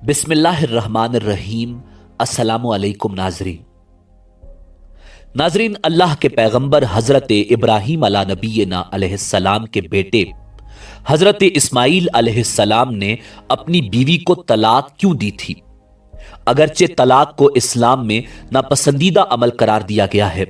बिस्मिल्लाह अर्रहमान अर्रहीम। अस्सलामु अलैकुम नाजरीन, अल्लाह के पैगंबर हजरत इब्राहीम अला नबीना अलैहिस्सलाम के बेटे हजरत इस्माइल अलैहिस्सलाम ने अपनी बीवी को तलाक क्यों दी थी? अगरचे तलाक को इस्लाम में नापसंदीदा अमल करार दिया गया है,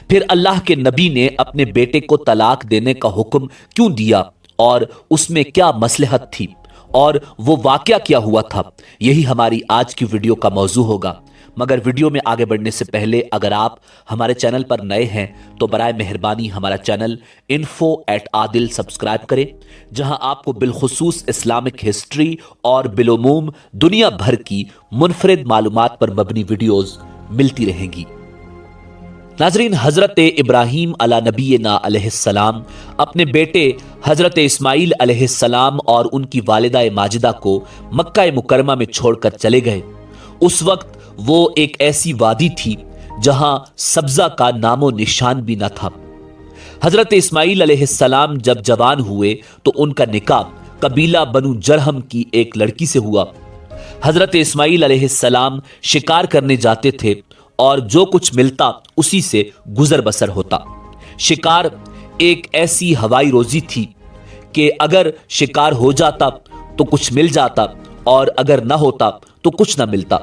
फिर अल्लाह के नबी ने अपने बेटे को तलाक देने का हुक्म क्यों दिया और उसमें क्या मसलहत थी और वो वाकया क्या हुआ था? यही हमारी आज की वीडियो का मौजू होगा। मगर वीडियो में आगे बढ़ने से पहले अगर आप हमारे चैनल पर नए हैं तो बराए मेहरबानी हमारा चैनल info@adil सब्सक्राइब करें, जहां आपको बिलखुसूस इस्लामिक हिस्ट्री और बिलुमूम दुनिया भर की मुनफरिद मालूमात पर मबनी वीडियोस मिलती रहेंगी। नाजरीन, हजरत इब्राहीम अला नबीना अलैहिस्सलाम अपने बेटे हजरत इस्माइल अलैहिस्सलाम और उनकी वालिदा माजिदा को मक्का मुकरमा में छोड़कर चले गए। उस वक्त वो एक ऐसी वादी थी जहां सब्जा का नामो निशान भी न था। हजरत इस्माइल अलैहिस्सलाम जब जवान हुए तो उनका निकाह कबीला बनु जरहम की एक लड़की से हुआ। हजरत इस्माइल अलैहिस्सलाम शिकार करने जाते थे और जो कुछ मिलता उसी से गुजर बसर होता। शिकार एक ऐसी हवाई रोजी थी कि अगर शिकार हो जाता तो कुछ मिल जाता और अगर न होता तो कुछ न मिलता।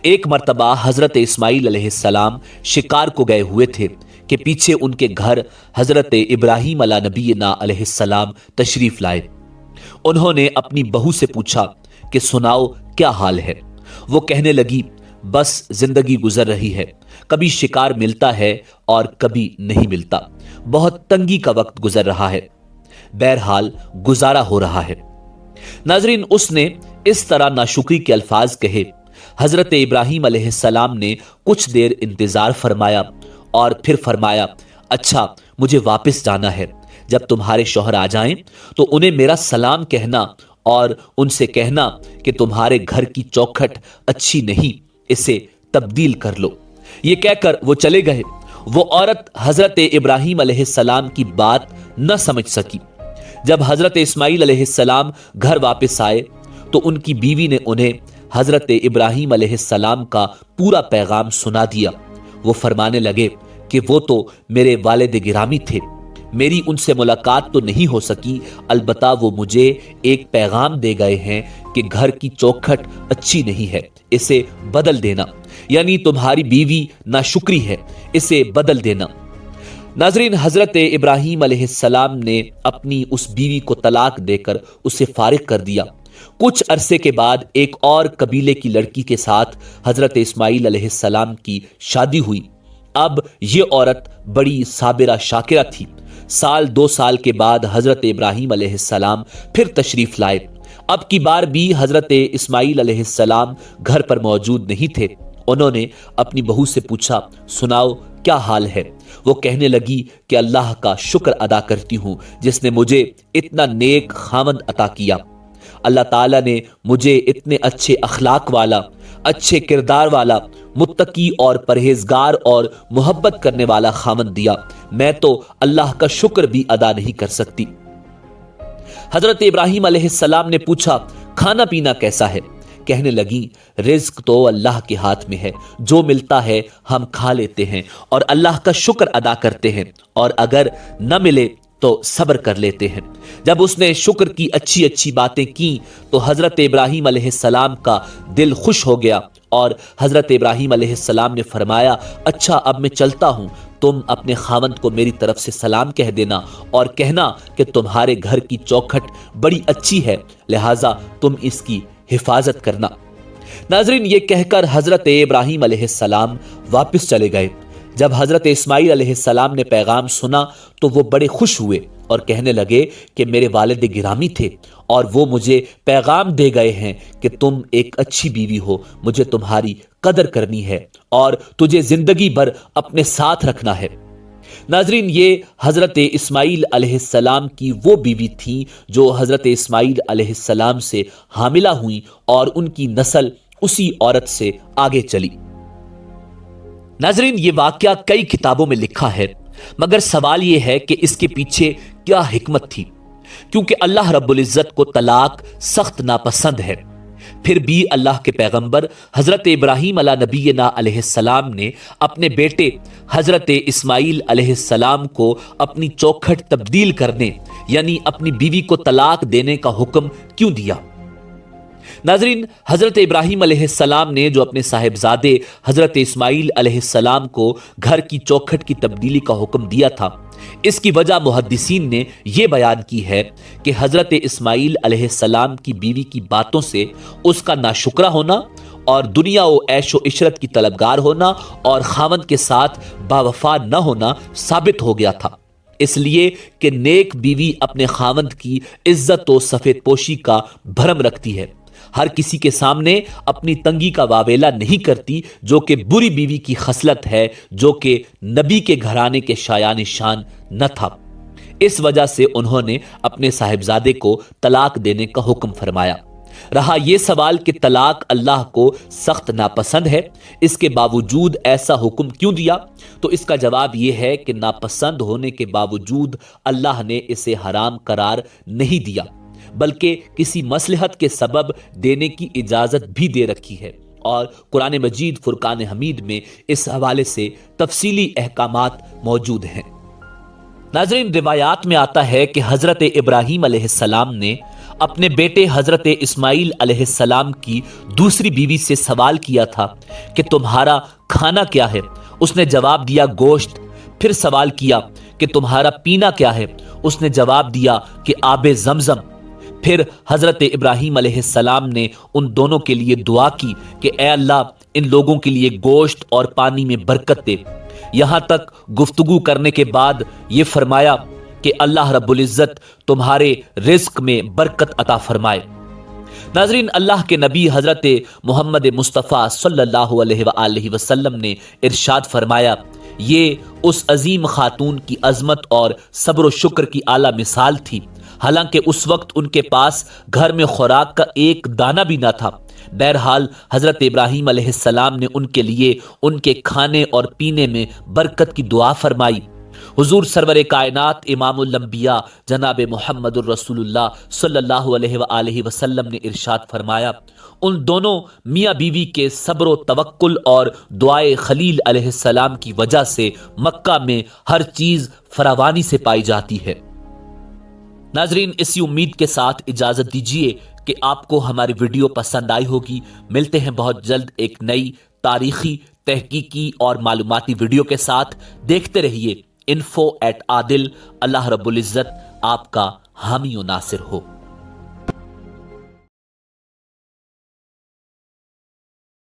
एक मर्तबा हजरत इस्माइल अलैहिस्सलाम शिकार को गए हुए थे कि पीछे उनके घर हजरत इब्राहीम अला नबीना अलैहिस्सलाम तशरीफ लाए। उन्होंने अपनी बहू से पूछा कि सुनाओ क्या हाल है? वो कहने लगी, बस जिंदगी गुजर रही है, कभी शिकार मिलता है और कभी नहीं मिलता। बहुत तंगी का वक्त गुजर रहा है, बहरहाल गुजारा हो रहा है। नाजरीन, उसने इस तरह नाशुक्री के अल्फाज कहे। हजरत इब्राहीम अलैहिस्सलाम ने कुछ देर इंतजार फरमाया और फिर फरमाया, अच्छा मुझे वापस जाना है। जब तुम्हारे शौहर आ जाएं तो उन्हें मेरा सलाम कहना और उनसे कहना कि तुम्हारे घर की चौखट अच्छी नहीं, इसे तब्दील कर लो। ये कहकर वो चले गए। वो औरत हजरत इब्राहीम अलैहिस्सलाम की बात न समझ सकी। जब हजरत इस्माइल अलैहिस्सलाम घर वापस आए तो उनकी बीवी ने उन्हें हजरत इब्राहीम अलैहिस्सलाम का पूरा पैगाम सुना दिया। वो फरमाने लगे कि वो तो मेरे वालिद गिरामी थे, मेरी उनसे मुलाकात तो नहीं हो सकी, अलबत्ता वो मुझे एक पैगाम दे गए हैं कि घर की चौखट अच्छी नहीं है, इसे बदल देना, यानी तुम्हारी बीवी नाशुक्री है, इसे बदल देना। नाजरीन, हजरत इब्राहीम अलैहिस्सलाम ने अपनी उस बीवी को तलाक देकर उसे फारिग कर दिया। कुछ अरसे के बाद एक और कबीले की लड़की के साथ हजरत इस्माइल अलैहिस्सलाम की शादी हुई। अब ये औरत बड़ी साबिरा शाकिरा थी। साल 2 साल के बाद हजरत इब्राहीम अलैहिस्सलाम फिर तशरीफ लाए। अब की बार भी हजरत इस्माइल अलैहिस्सलाम घर पर मौजूद नहीं थे। उन्होंने अपनी बहू से पूछा, सुनाओ क्या हाल है? वो कहने लगी कि अल्लाह का शुक्र अदा करती हूं जिसने मुझे इतना नेक खामद अता किया। अल्लाह ताला ने मुझे इतने अच्छे अखलाक वाला, अच्छे किरदार वाला, मुत्तकी और परहेजगार और मोहब्बत करने वाला खामद दिया। मैं तो अल्लाह का शुक्र भी अदा नहीं कर सकती। हजरत इब्राहीम अलैहिस्सलाम ने पूछा, खाना पीना कैसा है? कहने लगी, रिज्क तो अल्लाह के हाथ में है, जो मिलता है हम खा लेते हैं और अल्लाह का शुक्र अदा करते हैं, और अगर न मिले तो सब्र कर लेते हैं। जब उसने शुक्र की अच्छी अच्छी बातें की तो हजरत इब्राहीम अलैहिस्सलाम का दिल खुश हो गया और हजरत इब्राहीम अलैहिस्सलाम ने फरमाया, अच्छा अब मैं चलता हूं, तुम अपने खावंद को मेरी तरफ से सलाम कह देना और कहना कि तुम्हारे घर की चौखट बड़ी अच्छी है, लिहाजा तुम इसकी हिफाजत करना। नाजरीन, ये कहकर हजरत इब्राहीम अलैहिस्सलाम वापस चले गए। जब हजरत इस्माइल अलैहिस्सलाम ने पैगाम सुना तो वो बड़े खुश हुए और कहने लगे कि मेरे वालिद गिरामी थे और वो मुझे पैगाम दे गए हैं कि तुम एक अच्छी बीवी हो, मुझे तुम्हारी कदर करनी है और तुझे जिंदगी भर अपने साथ रखना है। नाजरीन, ये हजरत इस्माइल अलैहिस्सलाम की वो बीवी थी जो हजरत इस्माइल अलैहिस्सलाम से हामिला हुई और उनकी नस्ल उसी औरत से आगे चली। नाजरीन, ये वाकया कई किताबों में लिखा है, मगर सवाल यह है कि इसके पीछे क्या हिकमत थी, क्योंकि अल्लाह रब्बुल इज्जत को तलाक सख्त नापसंद है। پھر بھی اللہ کے پیغمبر حضرت ابراہیم علیہ نبینا علیہ السلام نے اپنے بیٹے حضرت اسماعیل علیہ السلام کو اپنی چوکھٹ تبدیل کرنے یعنی اپنی بیوی کو طلاق دینے کا حکم کیوں دیا؟ ناظرین، حضرت ابراہیم علیہ السلام نے جو اپنے صاحبزادے حضرت اسماعیل علیہ السلام کو گھر کی چوکھٹ کی تبدیلی کا حکم دیا تھا، اس کی وجہ محدثین نے یہ بیان کی ہے کہ حضرت اسماعیل علیہ السلام کی بیوی کی باتوں سے اس کا ناشکرہ ہونا اور دنیا و عیش و عشرت کی طلبگار ہونا اور خاوند کے ساتھ باوفا نہ ہونا ثابت ہو گیا تھا، اس لیے کہ نیک بیوی اپنے خاوند کی عزت و سفید پوشی کا بھرم رکھتی ہے، ہر کسی کے سامنے اپنی تنگی کا واویلا نہیں کرتی، جو کہ بری بیوی کی خصلت ہے، جو کہ نبی کے گھرانے کے شایان شان نہ تھا۔ اس وجہ سے انہوں نے اپنے صاحبزادے کو طلاق دینے کا حکم فرمایا۔ رہا یہ سوال کہ طلاق اللہ کو سخت ناپسند ہے، اس کے باوجود ایسا حکم کیوں دیا؟ تو اس کا جواب یہ ہے کہ ناپسند ہونے کے باوجود اللہ نے اسے حرام قرار نہیں دیا، بلکہ کسی مصلحت کے سبب دینے کی اجازت بھی دے رکھی ہے، اور قرآن مجید فرقان حمید میں اس حوالے سے تفصیلی احکامات موجود ہیں۔ ناظرین، روایات میں آتا ہے کہ حضرت ابراہیم علیہ السلام نے اپنے بیٹے حضرت اسماعیل علیہ السلام کی دوسری بیوی سے سوال کیا تھا کہ تمہارا کھانا کیا ہے؟ اس نے جواب دیا گوشت۔ پھر سوال کیا کہ تمہارا پینا کیا ہے؟ اس نے جواب دیا کہ آب زمزم۔ پھر حضرت ابراہیم علیہ السلام نے ان دونوں کے لیے دعا کی کہ اے اللہ، ان لوگوں کے لیے گوشت اور پانی میں برکت دے، یہاں تک گفتگو کرنے کے بعد یہ فرمایا کہ اللہ رب العزت تمہارے رزق میں برکت عطا فرمائے۔ ناظرین، اللہ کے نبی حضرت محمد مصطفیٰ صلی اللہ علیہ وآلہ وسلم نے ارشاد فرمایا، یہ اس عظیم خاتون کی عظمت اور صبر و شکر کی اعلیٰ مثال تھی، حالانکہ اس وقت ان کے پاس گھر میں خوراک کا ایک دانہ بھی نہ تھا۔ بہرحال حضرت ابراہیم علیہ السلام نے ان کے لیے ان کے کھانے اور پینے میں برکت کی دعا فرمائی۔ حضور سرور کائنات امام الانبیاء جناب محمد الرسول اللہ صلی اللہ علیہ وآلہ وسلم نے ارشاد فرمایا، ان دونوں میاں بیوی کے صبر و توکل اور دعائے خلیل علیہ السلام کی وجہ سے مکہ میں ہر چیز فراوانی سے پائی جاتی ہے۔ ناظرین، اسی امید کے ساتھ اجازت دیجیے کہ آپ کو ہماری ویڈیو پسند آئی ہوگی۔ ملتے ہیں بہت جلد ایک نئی تاریخی، تحقیقی اور معلوماتی ویڈیو کے ساتھ۔ دیکھتے رہیے info@adil۔ اللہ رب العزت آپ کا حامی و ناصر ہو۔